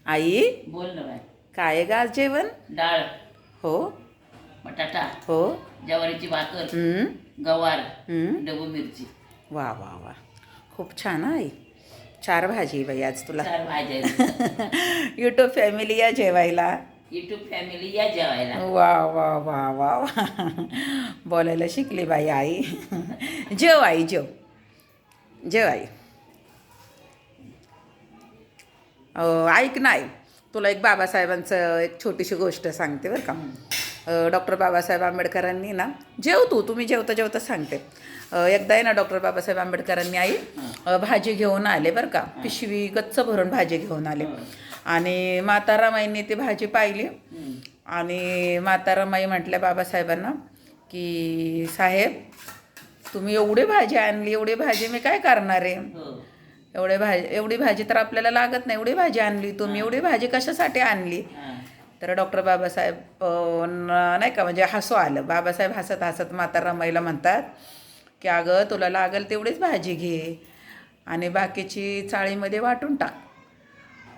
आई बोल ना बाय. काय ग आज जेवण? डाळ, हो बटाटा, हो. ज्वारीची भाकर, हम्म, गवार, हम्म. ढबू मिरची. वा वा वा, खूप छान आहे आई. 4 भाजी बाई आज तुला. 4 भाज्या. युट्यूब फॅमिली या जेवायला. युट्यूब फॅमिली या जेवायला. वा वा वा वा वा. बोलायला शिकली बाई आई. जेव आई जेव. जेव आई. ऐक नाही, तुला एक बाबासाहेबांचं एक छोटीशी गोष्ट सांगते बरं का. डॉक्टर बाबासाहेब आंबेडकरांनी ना, तुम्ही जेवता जेवता सांगते. एकदा आहे ना डॉक्टर बाबासाहेब आंबेडकरांनी आई भाजी घेऊन आले बरं का, पिशवी गच्च भरून भाजी घेऊन आले. आणि मातारामाईंनी ती भाजी पाहिली आणि मातारामाई म्हटल्या बाबासाहेबांना की साहेब, तुम्ही एवढी भाजी आणली, एवढी भाजी मी काय करणार आहे? एवढी भाजी तर आपल्याला लागत नाही, एवढी भाजी आणली तुम्ही, एवढी भाजी कशासाठी आणली? तर डॉक्टर बाबासाहेब नाही का म्हणजे हसू आलं. बाबासाहेब हसत हसत म्हातारामाईला म्हणतात की अगं, तुला लागेल तेवढीच भाजी घे आणि बाकीची चाळीमध्ये वाटून टाक.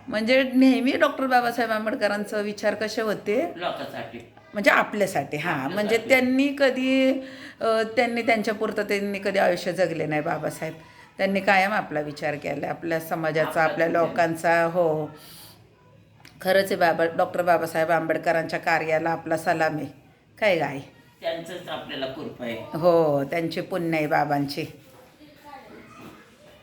म्हणजे नेहमी डॉक्टर बाबासाहेब आंबेडकरांचा विचार कसे होते? लोकांसाठी, म्हणजे आपल्यासाठी. हां, म्हणजे त्यांनी कधी त्यांनी त्यांच्यापुरतं त्यांनी कधी आयुष्य जगले नाही बाबासाहेब. त्यांनी कायम आपला विचार केला, आपल्या समाजाचा, आपल्या लोकांचा. हो, खरंच आहे. डॉक्टर बाबासाहेब आंबेडकरांच्या कार्याला आपला सलाम आहे. काय गाय, त्यांचंच आपल्याला कृपा आहे. हो, त्यांची पुण्य आहे बाबांची.